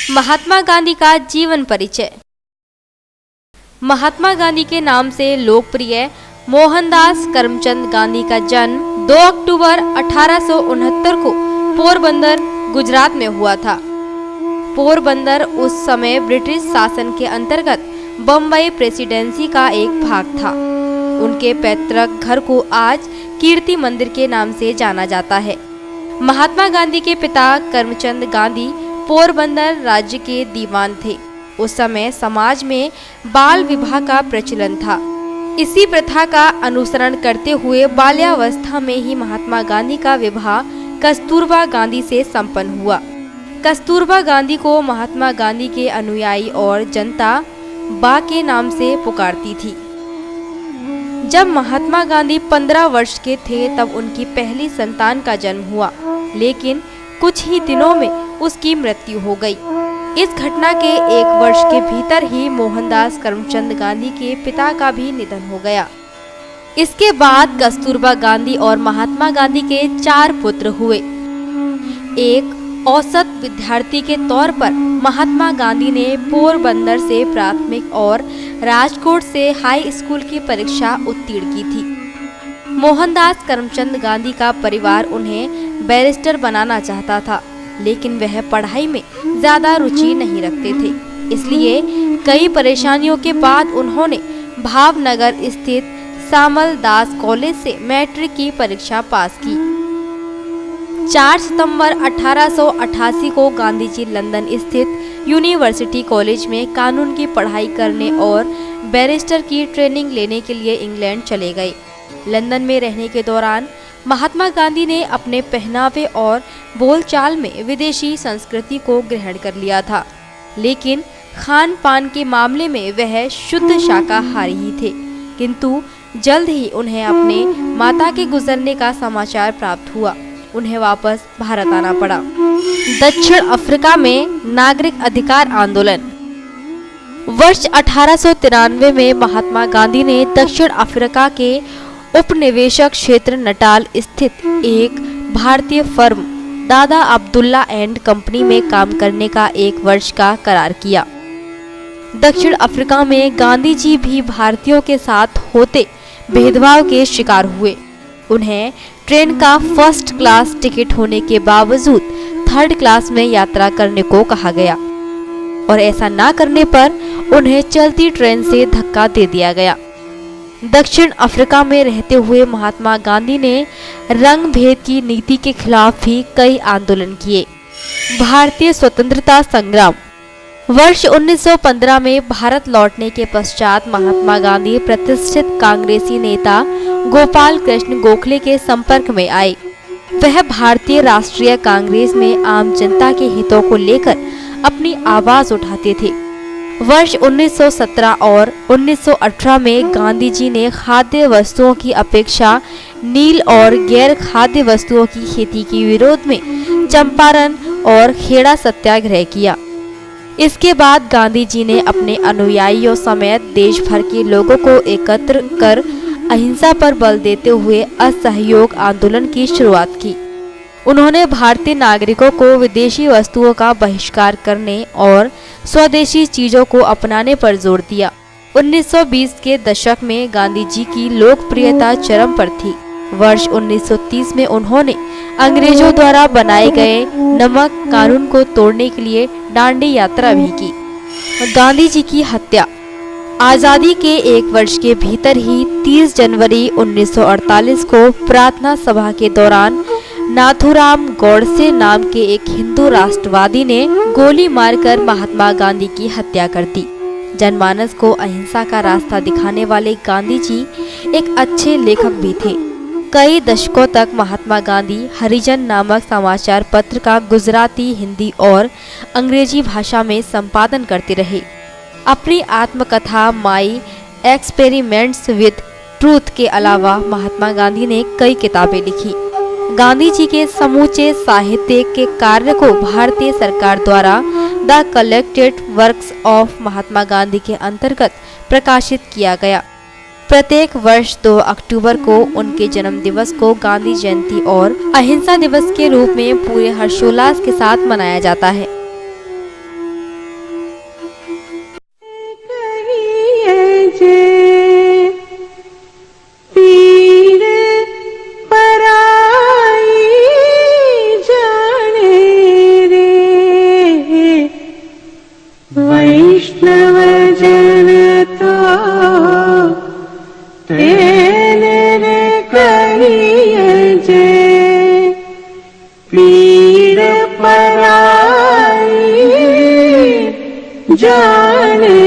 महात्मा गांधी का जीवन परिचय। महात्मा गांधी के नाम से लोकप्रिय मोहनदास करमचंद गांधी का जन्म 2 अक्टूबर 1869 को पोरबंदर, गुजरात में हुआ था। पोरबंदर उस समय ब्रिटिश शासन के अंतर्गत बम्बई प्रेसिडेंसी का एक भाग था। उनके पैतृक घर को आज कीर्ति मंदिर के नाम से जाना जाता है। महात्मा गांधी के पिता करमचंद गांधी पोरबंदर राज्य के दीवान थे। उस समय समाज में बाल विवाह का प्रचलन था। इसी प्रथा का अनुसरण करते हुए बाल्यावस्था में ही महात्मा गांधी का विवाह कस्तूरबा गांधी से संपन्न हुआ। कस्तूरबा गांधी को महात्मा गांधी के अनुयायी और जनता बा के नाम से पुकारती थी। जब महात्मा गांधी 15 वर्ष के थे तब उनकी पहली संतान का जन्म हुआ, लेकिन कुछ ही दिनों में उसकी मृत्यु हो गई। इस घटना के 1 वर्ष के भीतर ही मोहनदास करमचंद गांधी के पिता का भी निधन हो गया। इसके बाद कस्तूरबा गांधी और महात्मा गांधी के 4 पुत्र हुए। एक औसत विद्यार्थी के तौर पर महात्मा गांधी ने पोरबंदर से प्राथमिक और राजकोट से हाई स्कूल की परीक्षा उत्तीर्ण की थी। मोहनदास करमचंद गांधी का परिवार उन्हें बैरिस्टर बनाना चाहता था, लेकिन वह पढ़ाई में ज्यादा रुचि नहीं रखते थे। इसलिए कई परेशानियों के बाद उन्होंने भावनगर स्थित सामल दास कॉलेज से मैट्रिक की परीक्षा पास की। 4 सितंबर 1888 को गांधी जी लंदन स्थित यूनिवर्सिटी कॉलेज में कानून की पढ़ाई करने और बैरिस्टर की ट्रेनिंग लेने के लिए इंग्लैंड चले गए। लंदन में रहने के दौरान महात्मा गांधी ने अपने पहनावे और बोलचाल में विदेशी संस्कृति को ग्रहण कर लिया था, लेकिन खान पान के मामले में वह शुद्ध शाकाहारी ही थे। किंतु जल्द ही उन्हें अपने माता के गुजरने का समाचार प्राप्त हुआ। उन्हें वापस भारत आना पड़ा। दक्षिण अफ्रीका में नागरिक अधिकार आंदोलन। वर्ष 1893 में महात्मा गांधी ने दक्षिण अफ्रीका के उपनिवेशक क्षेत्र नटाल स्थित एक भारतीय फर्म दादा अब्दुल्ला एंड कंपनी में काम करने का 1 वर्ष का करार किया। दक्षिण अफ्रीका में गांधी जी भी भारतीयों के साथ होते भेदभाव के शिकार हुए। उन्हें ट्रेन का फर्स्ट क्लास टिकट होने के बावजूद 3rd क्लास में यात्रा करने को कहा गया और ऐसा ना करने पर उन्हें चलती ट्रेन से धक्का दे दिया गया। दक्षिण अफ्रीका में रहते हुए महात्मा गांधी ने रंग भेद की नीति के खिलाफ भी कई आंदोलन किए। भारतीय स्वतंत्रता संग्राम। वर्ष 1915 में भारत लौटने के पश्चात महात्मा गांधी प्रतिष्ठित कांग्रेसी नेता गोपाल कृष्ण गोखले के संपर्क में आए। वह भारतीय राष्ट्रीय कांग्रेस में आम जनता के हितों को लेकर अपनी आवाज उठाते थे। वर्ष 1917 और 1918 में गांधी जी ने खाद्य वस्तुओं की अपेक्षा नील और गैर खाद्य वस्तुओं की खेती के विरोध में चंपारण और खेड़ा सत्याग्रह किया। इसके बाद गांधी जी ने अपने अनुयायियों समेत देश भर के लोगों को एकत्र कर अहिंसा पर बल देते हुए असहयोग आंदोलन की शुरुआत की। उन्होंने भारतीय नागरिकों को विदेशी वस्तुओं का बहिष्कार करने और स्वदेशी चीजों को अपनाने पर जोर दिया। 1920 के दशक में गांधी जी की लोकप्रियता चरम पर थी। वर्ष 1930 में उन्होंने अंग्रेजों द्वारा बनाए गए नमक कानून को तोड़ने के लिए दांडी यात्रा भी की। गांधी जी की हत्या। आजादी के 1 वर्ष के भीतर ही 30 जनवरी 1948 को प्रार्थना सभा के दौरान नाथूराम गौडसे नाम के एक हिंदू राष्ट्रवादी ने गोली मारकर महात्मा गांधी की हत्या कर दी। जनमानस को अहिंसा का रास्ता दिखाने वाले गांधी जी एक अच्छे लेखक भी थे। कई दशकों तक महात्मा गांधी हरिजन नामक समाचार पत्र का गुजराती, हिंदी और अंग्रेजी भाषा में संपादन करते रहे। अपनी आत्मकथा माई एक्सपेरिमेंट्स विद ट्रूथ के अलावा महात्मा गांधी ने कई किताबें लिखी। गांधी जी के समूचे साहित्य के कार्य को भारतीय सरकार द्वारा the collected works of Mahatma Gandhi के अंतर्गत प्रकाशित किया गया। प्रत्येक वर्ष 2 अक्टूबर को उनके जन्म दिवस को गांधी जयंती और अहिंसा दिवस के रूप में पूरे हर्षोल्लास के साथ मनाया जाता है। वैष्णव जन तो तेरे कहिए जे पीर पराई जाने